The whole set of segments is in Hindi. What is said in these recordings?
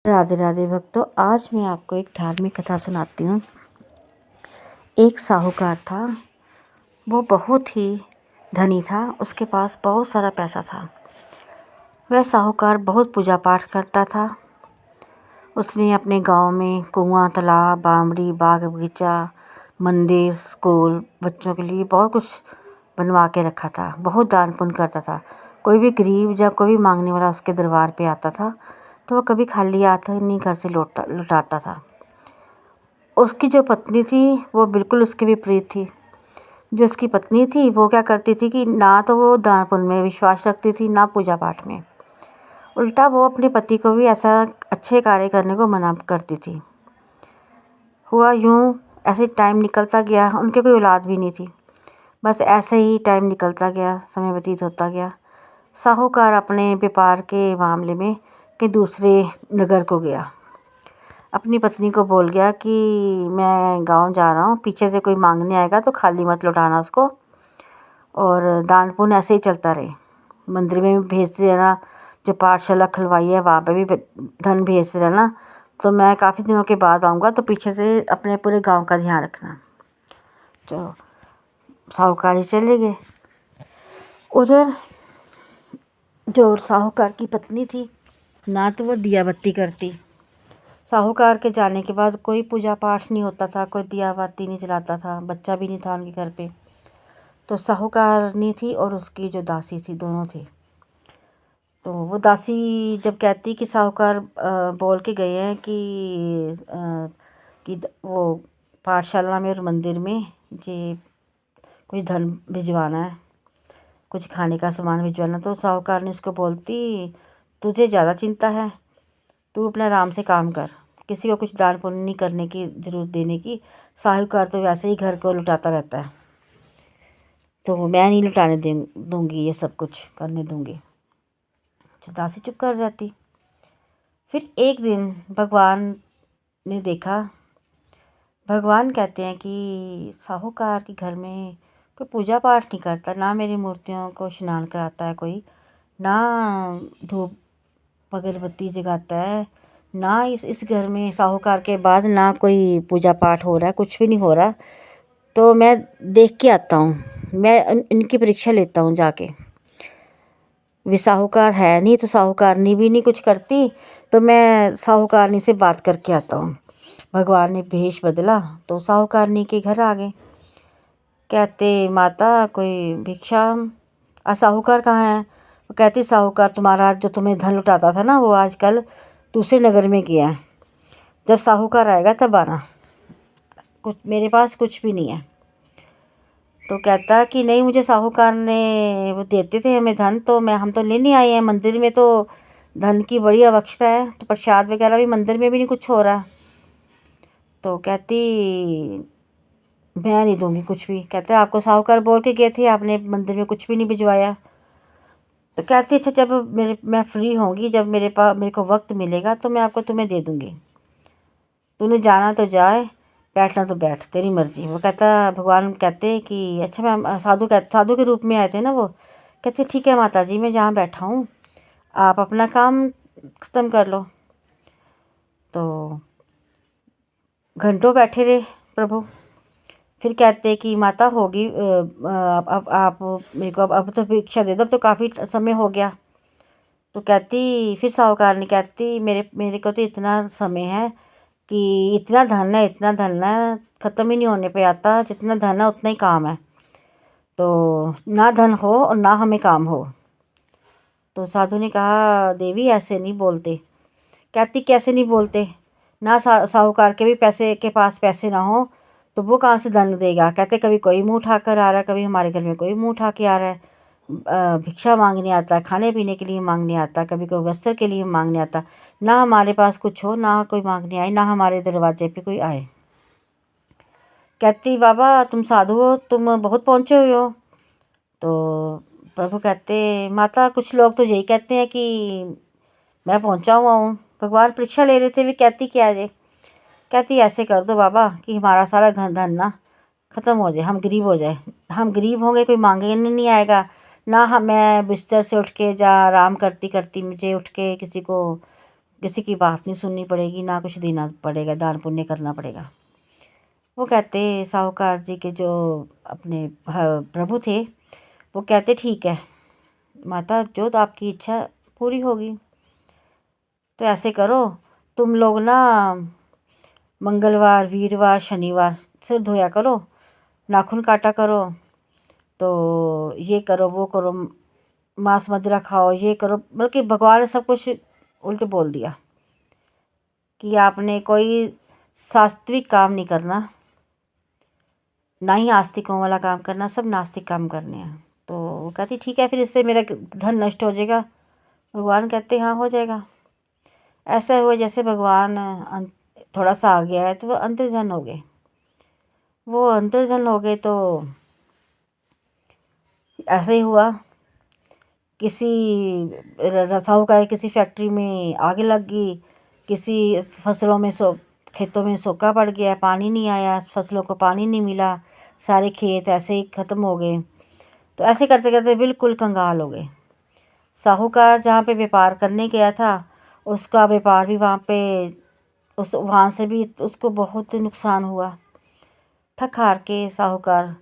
राधे राधे भक्तों। आज मैं आपको एक धार्मिक कथा सुनाती हूँ। एक साहूकार था। वो बहुत ही धनी था। उसके पास बहुत सारा पैसा था। वह साहूकार बहुत पूजा पाठ करता था। उसने अपने गांव में कुआं, तालाब, बावड़ी, बाग बगीचा, मंदिर, स्कूल, बच्चों के लिए बहुत कुछ बनवा के रखा था। बहुत दान पुण्य करता था। कोई भी गरीब या कोई भी मांगने वाला उसके दरबार पे आता था तो वो कभी खाली हाथ नहीं घर से लौटाता था। उसकी जो पत्नी थी वो बिल्कुल उसके विपरीत थी। जो उसकी पत्नी थी वो क्या करती थी कि ना तो वो दान पुण्य में विश्वास रखती थी, ना पूजा पाठ में। उल्टा वो अपने पति को भी ऐसा अच्छे कार्य करने को मना करती थी। हुआ यूँ, ऐसे टाइम निकलता गया। उनके कोई औलाद भी नहीं थी। बस ऐसे ही टाइम निकलता गया, समय व्यतीत होता गया। साहूकार अपने व्यापार के मामले में कि दूसरे नगर को गया। अपनी पत्नी को बोल गया कि मैं गांव जा रहा हूँ, पीछे से कोई मांगने आएगा तो खाली मत लौटाना उसको, और दान पुण्य ऐसे ही चलता रहे। मंदिर में भी भेजते रहना, जो पाठशाला खुलवाई है वहाँ पे भी धन भेजते रहना। तो मैं काफ़ी दिनों के बाद आऊँगा तो पीछे से अपने पूरे गांव का ध्यान रखना। चलो, साहूकार चले गए। उधर जो साहूकार की पत्नी थी, ना तो वो दिया बत्ती करती। साहूकार के जाने के बाद कोई पूजा पाठ नहीं होता था, कोई दिया बाती नहीं जलाता था, बच्चा भी नहीं था उनके घर पे। तो साहूकारनी थी और उसकी जो दासी थी, दोनों थी। तो वो दासी जब कहती कि साहूकार बोल के गए हैं कि वो पाठशाला में और मंदिर में जे कुछ धन भिजवाना है, कुछ खाने का सामान भिजवाना, तो साहूकार ने उसको बोलती, तुझे ज़्यादा चिंता है, तू अपना आराम से काम कर, किसी को कुछ दान पुण्य नहीं करने की ज़रूरत देने की। साहूकार तो वैसे ही घर को लुटाता रहता है, तो मैं नहीं लुटाने दूंगी, ये सब कुछ करने दूंगी। तो दासी चुप कर जाती। फिर एक दिन भगवान ने देखा। भगवान कहते हैं कि साहूकार के घर में कोई पूजा पाठ नहीं करता, ना मेरी मूर्तियों को स्नान कराता है कोई, ना धूप अगरबत्ती जगाता है, ना इस घर में साहूकार के बाद ना कोई पूजा पाठ हो रहा है, कुछ भी नहीं हो रहा। तो मैं देख के आता हूँ, मैं इनकी परीक्षा लेता हूँ जाके। वे साहूकार है नहीं तो साहूकारनी भी नहीं कुछ करती, तो मैं साहूकारनी से बात करके आता हूँ। भगवान ने भेष बदला तो साहूकारनी के घर आ गए। कहते, माता कोई भिक्षा। साहूकार कहाँ है? वो कहती, साहूकार तुम्हारा जो तुम्हें धन लुटाता था ना, वो आजकल दूसरे नगर में गया है। जब साहूकार आएगा तब आना, कुछ मेरे पास कुछ भी नहीं है। तो कहता कि नहीं, मुझे साहूकार ने वो देते थे हमें धन, तो हम तो लेने आए हैं। मंदिर में तो धन की बड़ी आवश्यकता है, तो प्रसाद वगैरह भी मंदिर में भी नहीं कुछ हो रहा। तो कहती, मैं नहीं दूंगी कुछ भी। कहते, आपको साहूकार बोल के गए थे, आपने मंदिर में कुछ भी नहीं भिजवाया। तो कहती, अच्छा जब मैं फ्री होंगी, जब मेरे को वक्त मिलेगा तो मैं तुम्हें दे दूंगी। तूने जाना तो जाए, बैठना तो बैठ, तेरी मर्जी। वो कहता, भगवान कहते कि अच्छा, मैं साधु के रूप में आए थे ना वो। कहते, ठीक है माता जी, मैं जहाँ बैठा हूँ आप अपना काम ख़त्म कर लो। तो घंटों बैठे रहे प्रभु। फिर कहते कि माता होगी, अब आप मेरे को अब तो भिक्षा दे दो, अब तो काफ़ी समय हो गया। तो कहती, फिर साहूकारनी कहती, मेरे को तो इतना समय है कि इतना धन है, इतना धन है, ख़त्म ही नहीं होने पे आता। जितना धन है उतना ही काम है, तो ना धन हो और ना हमें काम हो। तो साधु ने कहा, देवी ऐसे नहीं बोलते। कहती, कैसे नहीं बोलते? ना साहूकार के भी पैसे के पास पैसे ना हो तो वो कहाँ से धन देगा? कहते, कभी कोई मुँह उठा कर आ रहा है, कभी हमारे घर में कोई मुँह उठा के आ रहा है। भिक्षा मांगने आता है, खाने पीने के लिए मांगने आता, कभी कोई वस्त्र के लिए मांगने आता। ना हमारे पास कुछ हो, ना कोई मांगने आए, ना हमारे दरवाजे पे कोई आए। कहती, बाबा तुम साधु हो, तुम बहुत पहुँचे हुए हो। तो प्रभु कहते, माता कुछ लोग तो यही कहते हैं कि मैं पहुँचा हुआ हूँ। भगवान परीक्षा ले रहे थे भी, कहती क्या है? कहती, ऐसे कर दो बाबा कि हमारा सारा धन ना ख़त्म हो जाए, हम गरीब हो जाए। हम गरीब होंगे, कोई मांगने नहीं आएगा। ना हम मैं बिस्तर से उठ के जा आराम करती करती मुझे उठ के किसी को किसी की बात नहीं सुननी पड़ेगी, ना कुछ देना पड़ेगा, दान पुण्य करना पड़ेगा। वो कहते साहूकार जी के जो अपने प्रभु थे, वो कहते ठीक है माता, जो तो आपकी इच्छा पूरी होगी। तो ऐसे करो, तुम लोग ना मंगलवार, वीरवार, शनिवार सिर धोया करो, नाखून काटा करो, तो ये करो वो करो, मांस मदिरा खाओ, ये करो। बल्कि भगवान ने सब कुछ उल्ट बोल दिया कि आपने कोई सात्विक काम नहीं करना, ना ही आस्तिकों वाला काम करना, सब नास्तिक काम करने हैं। तो वो कहती ठीक है, फिर इससे मेरा धन नष्ट हो जाएगा। भगवान कहते हाँ हो जाएगा। ऐसा हुआ जैसे भगवान थोड़ा सा आ गया है तो वो अंतर्धन हो गए। वो अंतर्धन हो गए तो ऐसे ही हुआ, किसी साहूकार किसी फैक्ट्री में आग लग गई, किसी फसलों में खेतों में सूखा पड़ गया, पानी नहीं आया, फसलों को पानी नहीं मिला, सारे खेत ऐसे ही ख़त्म हो गए। तो ऐसे करते करते बिल्कुल कंगाल हो गए। साहूकार जहाँ पे व्यापार करने गया था, उसका व्यापार भी वहाँ से भी उसको बहुत नुकसान हुआ। थक हार के साहूकार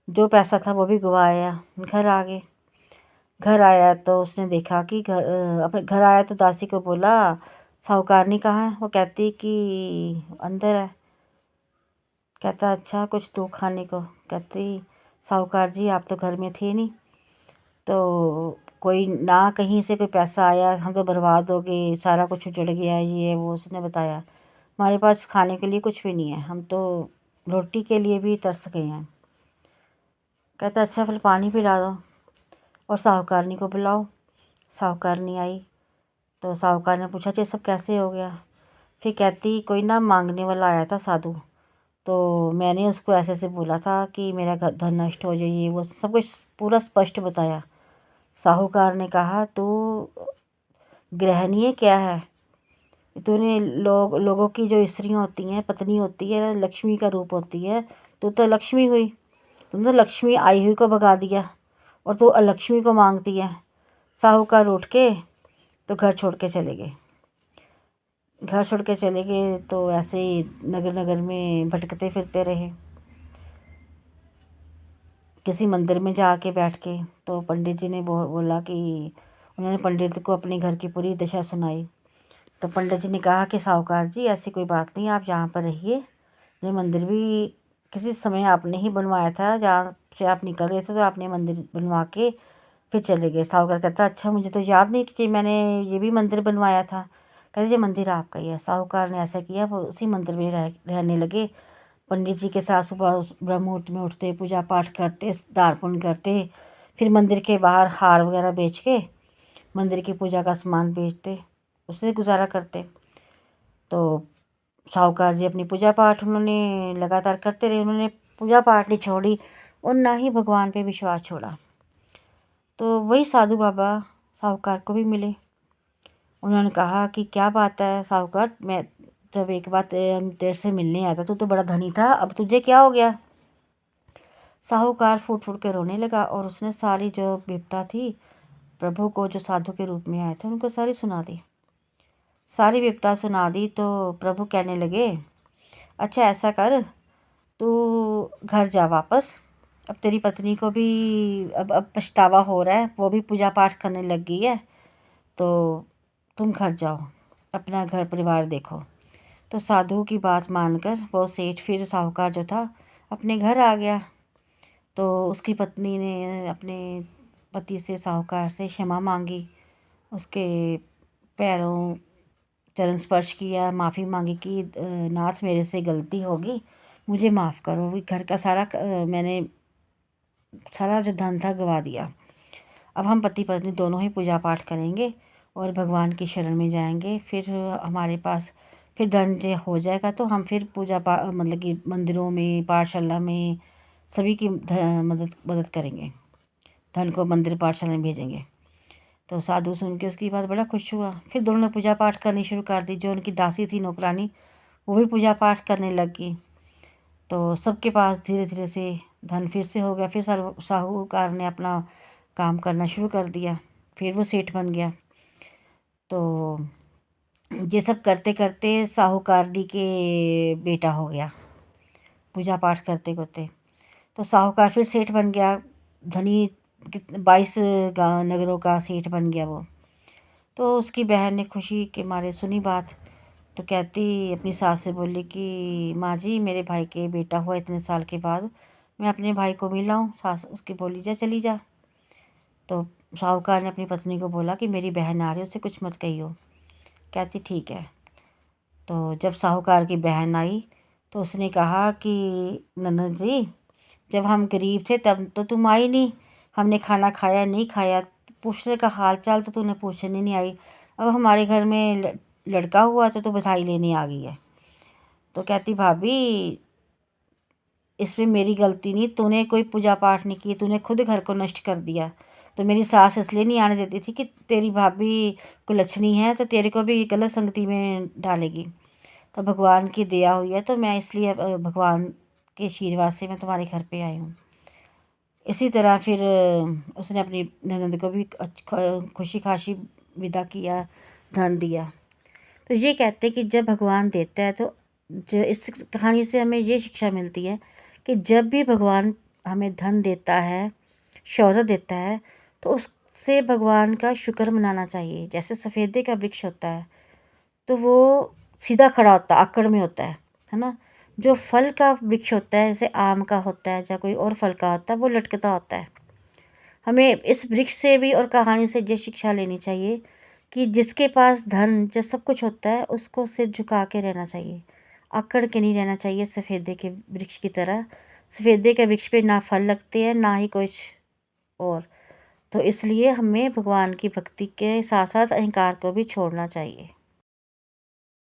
जो पैसा था वो भी गवाया, घर आ गए। घर आया तो उसने देखा कि अपने घर आया तो दासी को बोला साहूकारनी कहाँ है। वो कहती कि अंदर है। कहता अच्छा कुछ दो खाने को। कहती साहूकार जी आप तो घर में थे नहीं, तो कोई ना कहीं से कोई पैसा आया, हम तो बर्बाद हो गए, सारा कुछ उजड़ गया, ये वो। उसने बताया हमारे पास खाने के लिए कुछ भी नहीं है, हम तो रोटी के लिए भी तरस गए हैं। कहता अच्छा फिर पानी पिला दो और साहूकारनी को बुलाओ। साहूकारनी आई तो साहूकार ने पूछा ये सब कैसे हो गया। फिर कहती कोई ना मांगने वाला आया था साधु, तो मैंने उसको ऐसे ऐसे बोला था कि मेरा धन नष्ट हो जाए, ये वो सब कुछ पूरा स्पष्ट बताया। साहूकार ने कहा तू गृहिणी क्या है, तूने लोगों की जो स्त्रियाँ होती हैं, पत्नी होती है, लक्ष्मी का रूप होती है, तो लक्ष्मी हुई। तुमने तो लक्ष्मी आई हुई को भगा दिया और तू अलक्ष्मी को मांगती है। साहूकार उठ के तो घर छोड़ के चले गए। घर छोड़ के चले गए तो ऐसे ही नगर नगर में भटकते फिरते रहे। किसी मंदिर में जाके बैठ के तो पंडित जी ने बोला कि उन्होंने पंडित को अपने घर की पूरी दशा सुनाई। तो पंडित जी ने कहा कि साहूकार जी ऐसी कोई बात नहीं, आप जहाँ पर रहिए। ये मंदिर भी किसी समय आपने ही बनवाया था, जहाँ से आप निकल गए थे तो आपने मंदिर बनवा के फिर चले गए। साहूकार कहता अच्छा मुझे तो याद नहीं कि मैंने ये भी मंदिर बनवाया था। कहते ये मंदिर आपका ही है। साहूकार ने ऐसा किया, वो उसी मंदिर में रहने लगे। पंडित जी के साथ सुबह ब्रह्म मुहूर्त में उठते, पूजा पाठ करते, दान पुण्य करते, फिर मंदिर के बाहर हार वगैरह बेच के मंदिर की पूजा का सामान बेचते, उससे गुजारा करते। तो साहूकार जी अपनी पूजा पाठ उन्होंने लगातार करते रहे, उन्होंने पूजा पाठ नहीं छोड़ी और ना ही भगवान पे विश्वास छोड़ा। तो वही साधु बाबा साहूकार को भी मिले। उन्होंने कहा कि क्या बात है साहूकार, मैं जब एक बार तेरे से मिलने आया था तो बड़ा धनी था, अब तुझे क्या हो गया। साहूकार फूट फूट के रोने लगा और उसने सारी जो विपदा थी प्रभु को, जो साधु के रूप में आए थे, उनको सारी सुना दी। सारी विपदा सुना दी तो प्रभु कहने लगे अच्छा ऐसा कर, तू घर जा वापस। अब तेरी पत्नी को भी अब पछतावा हो रहा है, वो भी पूजा पाठ करने लग गई है, तो तुम घर जाओ, अपना घर परिवार देखो। तो साधु की बात मानकर वो सेठ फिर साहूकार जो था अपने घर आ गया। तो उसकी पत्नी ने अपने पति से, साहूकार से क्षमा मांगी, उसके पैरों चरण स्पर्श किया, माफ़ी मांगी कि नाथ मेरे से गलती होगी, मुझे माफ़ करो, भी घर का सारा मैंने सारा जो धन था गवा दिया। अब हम पति पत्नी दोनों ही पूजा पाठ करेंगे और भगवान की शरण में जाएंगे, फिर हमारे पास फिर धन जो हो जाएगा तो हम फिर पूजा पाठ मतलब कि मंदिरों में, पाठशाला में सभी की मदद मदद करेंगे, धन को मंदिर पाठशाला में भेजेंगे। तो साधु सुन के उसकी बात बड़ा खुश हुआ। फिर दोनों ने पूजा पाठ करनी शुरू कर दी। जो उनकी दासी थी नौकरानी, वो भी पूजा पाठ करने लगी। तो सबके पास धीरे धीरे से धन फिर से हो गया। फिर साहूकार ने अपना काम करना शुरू कर दिया, फिर वो सेठ बन गया। तो ये सब करते करते साहूकारनी के बेटा हो गया, पूजा पाठ करते करते। तो साहूकार फिर सेठ बन गया, धनी 22 गाँव नगरों का सेठ बन गया वो। तो उसकी बहन ने खुशी के मारे सुनी बात, तो कहती अपनी सास से बोली कि माँ जी, मेरे भाई के बेटा हुआ इतने साल के बाद, मैं अपने भाई को मिला हूँ। सास उसकी बोली जा चली जा। तो साहूकार ने अपनी पत्नी को बोला कि मेरी बहन आ रही है, उससे कुछ मत कहियो। कहती ठीक है। तो जब साहूकार की बहन आई तो उसने कहा कि ननद जी, जब हम गरीब थे तब तो तुम आई नहीं, हमने खाना खाया नहीं खाया, पूछने का हाल चाल तो तूने पूछने नहीं आई। अब हमारे घर में लड़का हुआ तो तू बधाई लेने आ गई है। तो कहती भाभी, इसमें मेरी गलती नहीं, तूने कोई पूजा पाठ नहीं की, तूने खुद घर को नष्ट कर दिया। तो मेरी सास इसलिए नहीं आने देती थी कि तेरी भाभी कुलच्छनी है तो तेरे को भी गलत संगति में डालेगी। तो भगवान की दया हुई है, तो मैं इसलिए भगवान के आशीर्वाद से मैं तुम्हारे घर पे आई हूँ। इसी तरह फिर उसने अपनी ननद को भी खुशी खाशी विदा किया, धन दिया। तो ये कहते हैं कि जब भगवान देता है तो जो इस कहानी से हमें ये शिक्षा मिलती है कि जब भी भगवान हमें धन देता है, शौहरत देता है, तो उससे भगवान का शुक्र मनाना चाहिए। जैसे सफ़ेदे का वृक्ष होता है तो वो सीधा खड़ा होता है, आकड़ में होता है ना। जो फल का वृक्ष होता है, जैसे आम का होता है या कोई और फल का होता है, वो लटकता होता है। हमें इस वृक्ष से भी और कहानी से ये शिक्षा लेनी चाहिए कि जिसके पास धन जो सब कुछ होता है उसको सिर झुका के रहना चाहिए, अकड़ के नहीं रहना चाहिए सफ़ेदे के वृक्ष की तरह। सफ़ेदे के वृक्ष पे ना फल लगते हैं ना ही कुछ और। तो इसलिए हमें भगवान की भक्ति के साथ साथ अहंकार को भी छोड़ना चाहिए।